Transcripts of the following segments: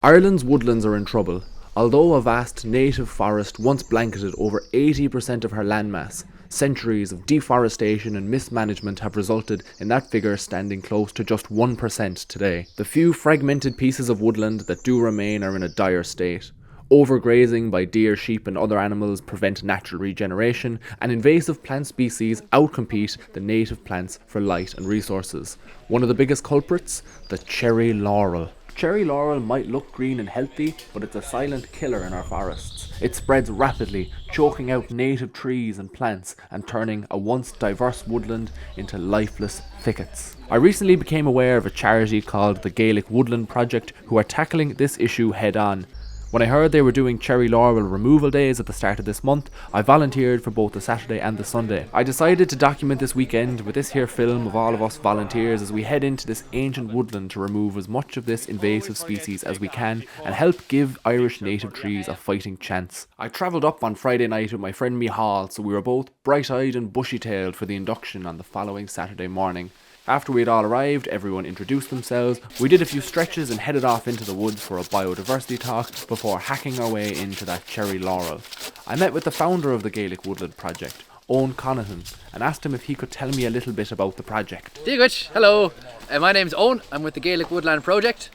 Ireland's woodlands are in trouble. Although a vast native forest once blanketed over 80% of her landmass, centuries of deforestation and mismanagement have resulted in that figure standing close to just 1% today. The few fragmented pieces of woodland that do remain are in a dire state. Overgrazing by deer, sheep and other animals prevent natural regeneration, and invasive plant species outcompete the native plants for light and resources. One of the biggest culprits? The cherry laurel. Cherry laurel might look green and healthy, but it's a silent killer in our forests. It spreads rapidly, choking out native trees and plants and turning a once diverse woodland into lifeless thickets. I recently became aware of a charity called the Gaelic Woodland Project who are tackling this issue head on. When I heard they were doing cherry laurel removal days at the start of this month, I volunteered for both the Saturday and the Sunday. I decided to document this weekend with this here film of all of us volunteers as we head into this ancient woodland to remove as much of this invasive species as we can and help give Irish native trees a fighting chance. I travelled up on Friday night with my friend Michal, so we were both bright-eyed and bushy-tailed for the induction on the following Saturday morning. After we had all arrived, everyone introduced themselves, we did a few stretches and headed off into the woods for a biodiversity talk before hacking our way into that cherry laurel. I met with the founder of the Gaelic Woodland Project, Owen Connaughton, and asked him if he could tell me a little bit about the project. Diagwich, hello. My name's Owen. I'm with the Gaelic Woodland Project.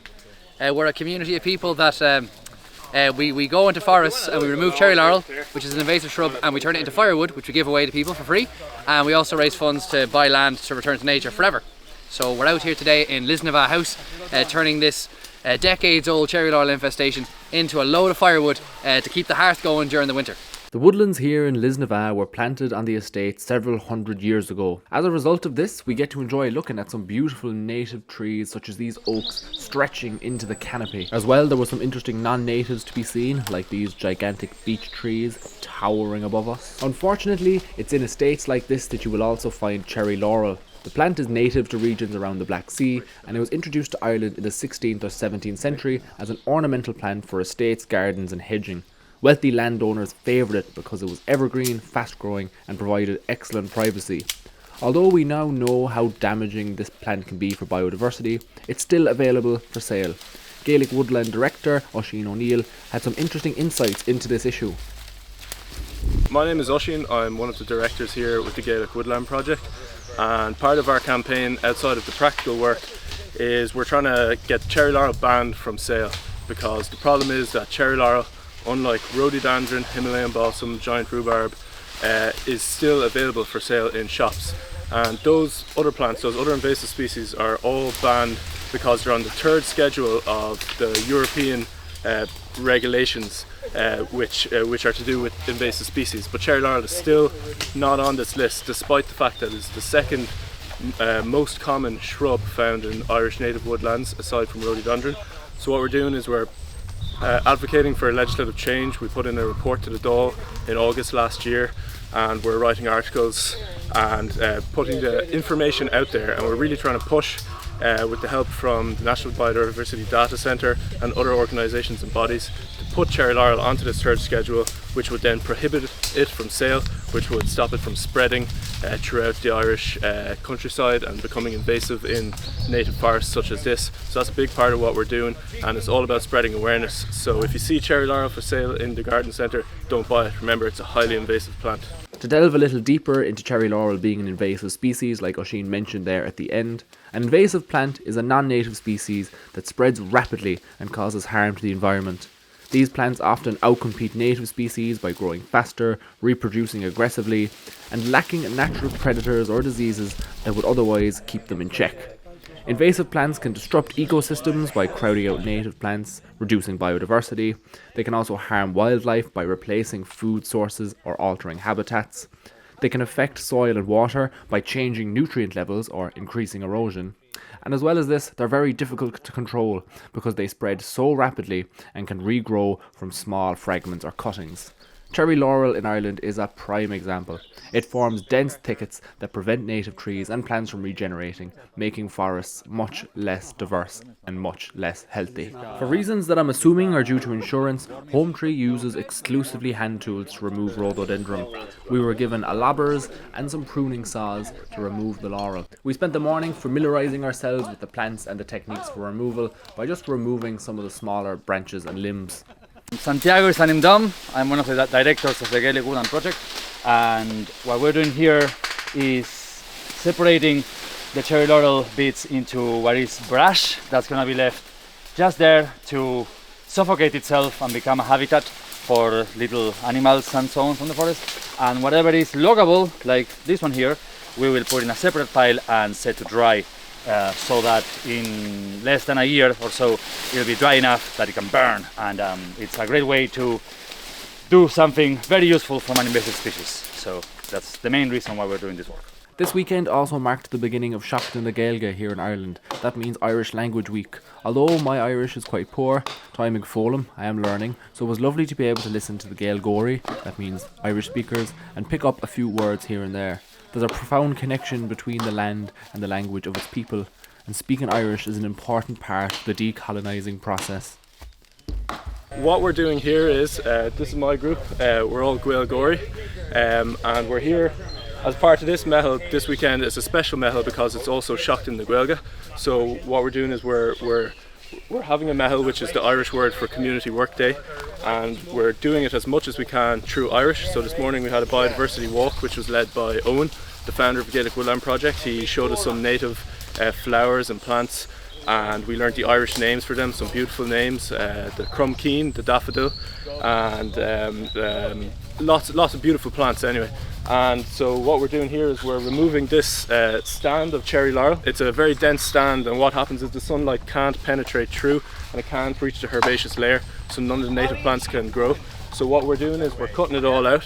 We're a community of people that we go into forests and we remove cherry laurel, which is an invasive shrub, and we turn it into firewood, which we give away to people for free. And we also raise funds to buy land to return to nature forever. So we're out here today in Lisnava House, turning this decades-old cherry laurel infestation into a load of firewood to keep the hearth going during the winter. The woodlands here in Lisnava were planted on the estate several hundred years ago. As a result of this, we get to enjoy looking at some beautiful native trees such as these oaks stretching into the canopy. As well, there were some interesting non-natives to be seen, like these gigantic beech trees towering above us. Unfortunately, it's in estates like this that you will also find cherry laurel. The plant is native to regions around the Black Sea, and it was introduced to Ireland in the 16th or 17th century as an ornamental plant for estates, gardens and hedging. Wealthy landowners favoured it because it was evergreen, fast-growing and provided excellent privacy. Although we now know how damaging this plant can be for biodiversity, it's still available for sale. Gaelic Woodland Director Oisin O'Neill had some interesting insights into this issue. My name is Oisin. I'm one of the directors here with the Gaelic Woodland Project, and part of our campaign outside of the practical work is we're trying to get cherry laurel banned from sale, because the problem is that cherry laurel, unlike rhododendron, Himalayan balsam, giant rhubarb, is still available for sale in shops. And those other plants, those other invasive species, are all banned because they're on the third schedule of the European regulations, which are to do with invasive species. But cherry laurel is still not on this list, despite the fact that it's the second most common shrub found in Irish native woodlands, aside from rhododendron. So what we're doing is we're advocating for legislative change. We put in a report to the Dáil in August last year, and we're writing articles and putting the information out there, and we're really trying to push with the help from the National Biodiversity Data Centre and other organisations and bodies to put cherry laurel onto this third schedule, which would then prohibit it from sale, which would stop it from spreading throughout the Irish countryside and becoming invasive in native forests such as this. So that's a big part of what we're doing, and it's all about spreading awareness. So if you see cherry laurel for sale in the garden centre, don't buy it. Remember, it's a highly invasive plant. To delve a little deeper into cherry laurel being an invasive species, like Oisin mentioned there at the end, an invasive plant is a non-native species that spreads rapidly and causes harm to the environment. These plants often outcompete native species by growing faster, reproducing aggressively, and lacking natural predators or diseases that would otherwise keep them in check. Invasive plants can disrupt ecosystems by crowding out native plants, reducing biodiversity. They can also harm wildlife by replacing food sources or altering habitats. They can affect soil and water by changing nutrient levels or increasing erosion. And as well as this, they're very difficult to control because they spread so rapidly and can regrow from small fragments or cuttings. Cherry laurel in Ireland is a prime example. It forms dense thickets that prevent native trees and plants from regenerating, making forests much less diverse and much less healthy. For reasons that I'm assuming are due to insurance, Home Tree uses exclusively hand tools to remove rhododendron. We were given a lobbers and some pruning saws to remove the laurel. We spent the morning familiarising ourselves with the plants and the techniques for removal by just removing some of the smaller branches and limbs. Santiago is an Dom. I'm one of the directors of the Gaelic Woodland Project, and what we're doing here is separating the cherry laurel bits into what is brush that's going to be left just there to suffocate itself and become a habitat for little animals and so on from the forest, and whatever is loggable, like this one here, we will put in a separate pile and set to dry. So that in less than a year or so it'll be dry enough that it can burn, and it's a great way to do something very useful from an invasive species. So that's the main reason why we're doing this work. This weekend also marked the beginning of Seachtain na Gaeilge here in Ireland. That means Irish Language Week. Although my Irish is quite poor, Táimig Fólam, I am learning, so it was lovely to be able to listen to the Gael Góri, that means Irish speakers, and pick up a few words here and there. There's a profound connection between the land and the language of its people, and speaking Irish is an important part of the decolonising process. What we're doing here is, this is my group, we're all Gael Góri, and we're here as part of this mehel this weekend. Is a special mehel because it's also Seachtain na Gaeilge. So what we're doing is we're having a mehel, which is the Irish word for community work day, and we're doing it as much as we can through Irish. So this morning we had a biodiversity walk which was led by Owen, the founder of the Gaelic Woodland Project. He showed us some native flowers and plants, and we learned the Irish names for them, some beautiful names, the crumkeen, the daffodil, and lots of beautiful plants anyway. And so what we're doing here is we're removing this stand of cherry laurel. It's a very dense stand, and what happens is the sunlight can't penetrate through and it can't reach the herbaceous layer, so none of the native plants can grow. So what we're doing is we're cutting it all out,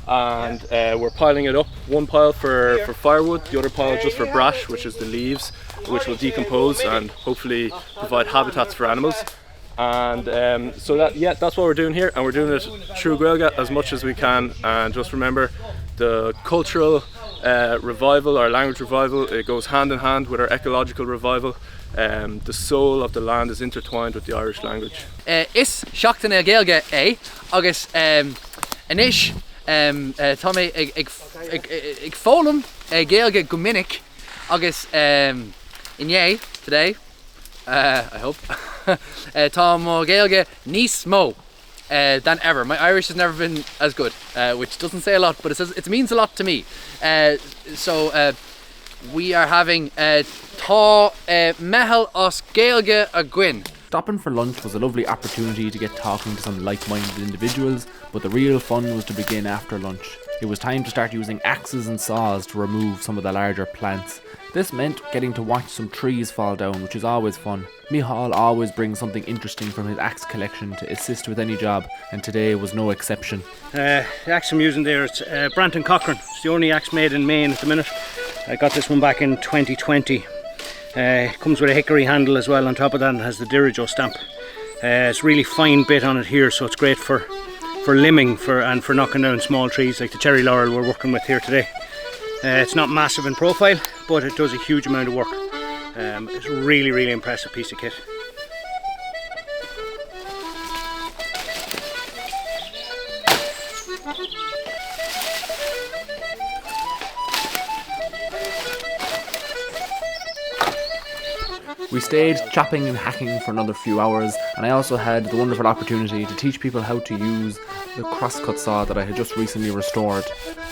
and we're piling it up. One pile for firewood, the other pile just for brash, which is the leaves, which will decompose and hopefully provide habitats for animals. And so that's what we're doing here, and we're doing it through Gaeilge as much as we can. And just remember, the cultural revival, our language revival, it goes hand in hand with our ecological revival. The soul of the land is intertwined with the Irish language. Is Seachtain na Gaeilge agus inis tá mé ag fólam Gaeilge go minic agus inné today, I hope, tá mo Gaeilge níos mó than ever. My Irish has never been as good, which doesn't say a lot, but it means a lot to me. So we are having tá mehel os Gaeilge a Gwyn. Stopping for lunch was a lovely opportunity to get talking to some like-minded individuals, but the real fun was to begin after lunch. It was time to start using axes and saws to remove some of the larger plants. This meant getting to watch some trees fall down, which is always fun. Micheál always brings something interesting from his axe collection to assist with any job, and today was no exception. The axe I'm using there is Branton Cochrane. It's the only axe made in Maine at the minute. I got this one back in 2020. It comes with a hickory handle as well on top of that, and has the Dirijo stamp. It's really fine bit on it here, so it's great for limbing and for knocking down small trees like the cherry laurel we're working with here today. It's not massive in profile, but it does a huge amount of work. It's a really impressive piece of kit. We stayed chopping and hacking for another few hours, and I also had the wonderful opportunity to teach people how to use the crosscut saw that I had just recently restored.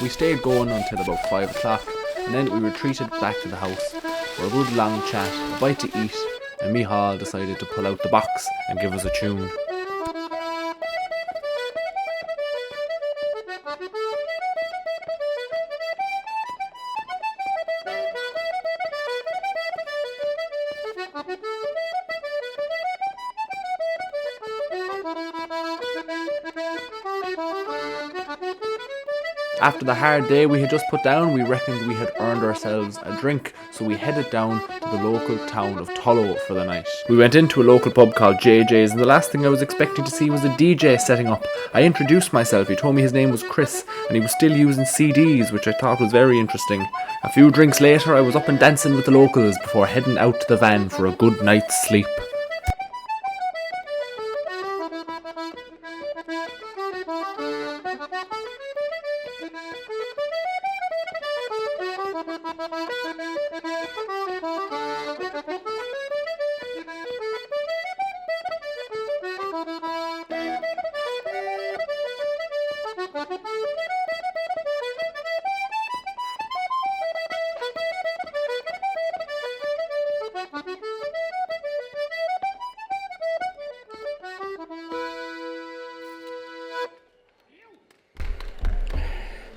We stayed going until about 5 o'clock, and then we retreated back to the house for a good long chat, a bite to eat, and Micheál decided to pull out the box and give us a tune. After the hard day we had just put down, we reckoned we had earned ourselves a drink, so we headed down to the local town of Tullow for the night. We went into a local pub called JJ's, and the last thing I was expecting to see was a DJ setting up. I introduced myself, he told me his name was Chris, and he was still using CDs, which I thought was very interesting. A few drinks later I was up and dancing with the locals before heading out to the van for a good night's sleep.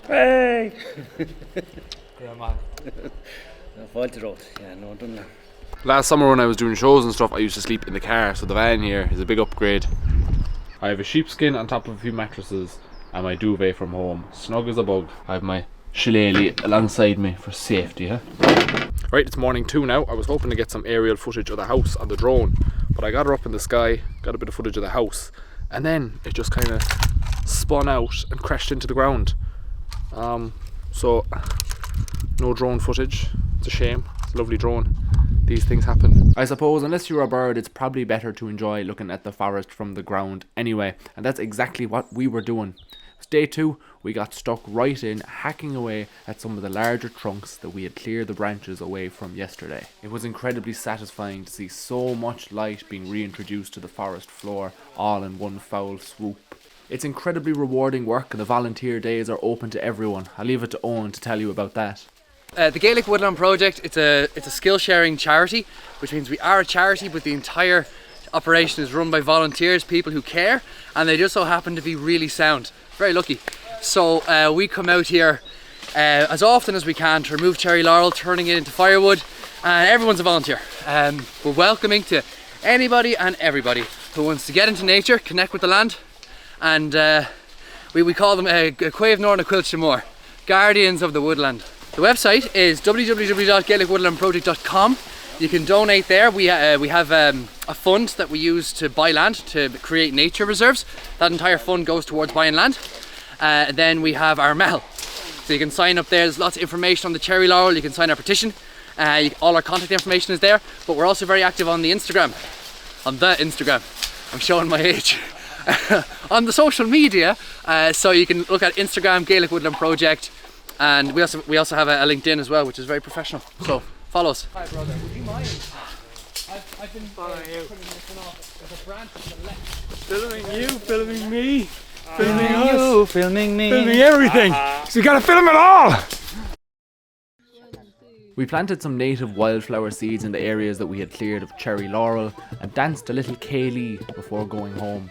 Hey! Yeah, man. Last summer when I was doing shows and stuff, I used to sleep in the car, so the van here is a big upgrade. I have a sheepskin on top of a few mattresses and my duvet from home, snug as a bug. I have my shillelagh alongside me for safety, huh? Right, it's morning 2 now. I was hoping to get some aerial footage of the house on the drone, but I got her up in the sky, got a bit of footage of the house, and then it just kind of spun out and crashed into the ground. So no drone footage. It's a shame. It's a lovely drone. These things happen. I suppose unless you're a bird, it's probably better to enjoy looking at the forest from the ground anyway, and that's exactly what we were doing. It's day 2, we got stuck right in, hacking away at some of the larger trunks that we had cleared the branches away from yesterday. It was incredibly satisfying to see so much light being reintroduced to the forest floor, all in one foul swoop. It's incredibly rewarding work, and the volunteer days are open to everyone. I'll leave it to Owen to tell you about that. The Gaelic Woodland Project, it's a skill sharing charity, which means we are a charity, but the entire operation is run by volunteers, people who care, and they just so happen to be really sound. Very lucky. So we come out here as often as we can to remove cherry laurel, turning it into firewood, and everyone's a volunteer. We're welcoming to anybody and everybody who wants to get into nature, connect with the land, and we call them a Quaeve Norn a Quilch More, guardians of the woodland. The website is www.gaelicwoodlandproject.com. You can donate there. We have a fund that we use to buy land to create nature reserves. That entire fund goes towards buying land. Then we have our mail. So you can sign up there. There's lots of information on the cherry laurel. You can sign our petition. All our contact information is there. But we're also very active on the Instagram. On the Instagram. I'm showing my age. On the social media. So you can look at Instagram, Gaelic Woodland Project. And we also have a LinkedIn as well, which is very professional. So follow us. Hi brother, would you mind? I've been following you. Putting this one off with a branch to the left. Filming you, filming me, filming Filming us, you, filming me. filming everything. So you gotta film it all. We planted some native wildflower seeds in the areas that we had cleared of cherry laurel and danced a little Kaylee before going home.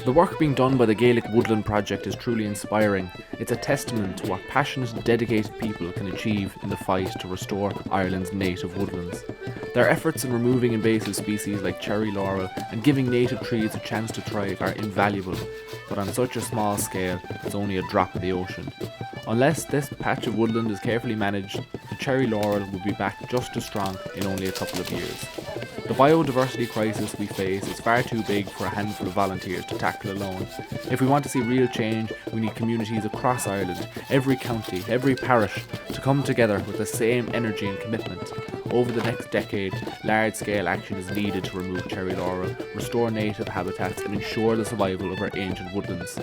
The work being done by the Gaelic Woodland Project is truly inspiring. It's a testament to what passionate and dedicated people can achieve in the fight to restore Ireland's native woodlands. Their efforts in removing invasive species like cherry laurel and giving native trees a chance to thrive are invaluable, but on such a small scale, it's only a drop in the ocean. Unless this patch of woodland is carefully managed, the cherry laurel will be back just as strong in only a couple of years. The biodiversity crisis we face is far too big for a handful of volunteers to tackle alone. If we want to see real change, we need communities across Ireland, every county, every parish, to come together with the same energy and commitment. Over the next decade, large-scale action is needed to remove cherry laurel, restore native habitats and ensure the survival of our ancient woodlands.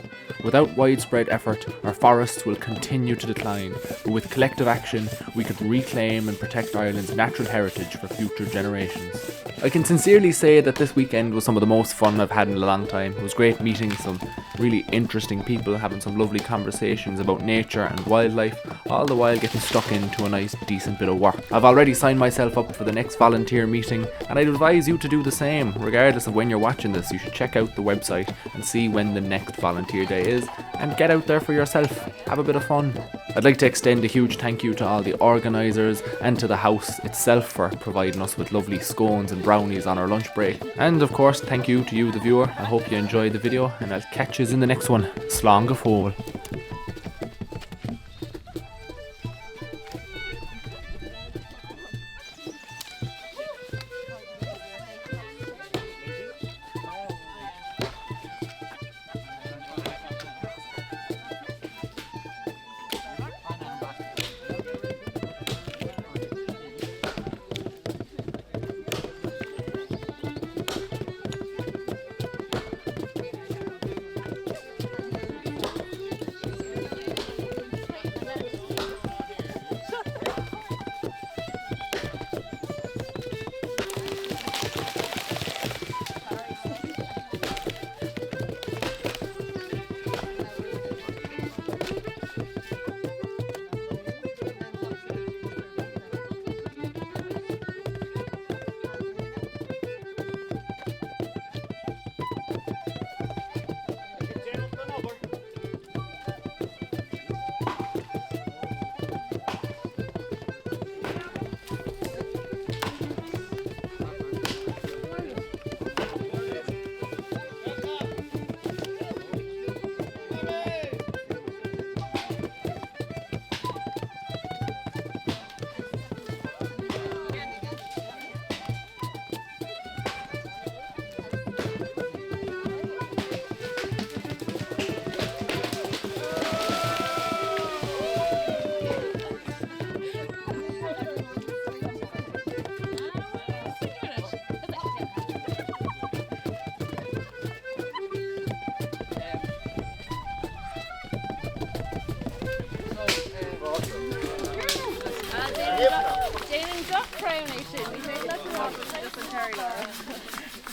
Without widespread effort, our forests will continue to decline, but with collective action, we could reclaim and protect Ireland's natural heritage for future generations. I can sincerely say that this weekend was some of the most fun I've had in a long time. It was great meeting some really interesting people, having some lovely conversations about nature and wildlife, all the while getting stuck into a nice decent bit of work. I've already signed myself up for the next volunteer meeting, and I'd advise you to do the same. Regardless of when you're watching this, you should check out the website and see when the next volunteer day is, and get out there for yourself. Have a bit of fun. I'd like to extend a huge thank you to all the organisers and to the house itself for providing us with lovely scones and brownies on our lunch break. And of course, thank you to you, the viewer. I hope you enjoyed the video, and I'll catch you in the next one. Slán go fóill. rock crowning. We made lots of rocks just in cherry laurel.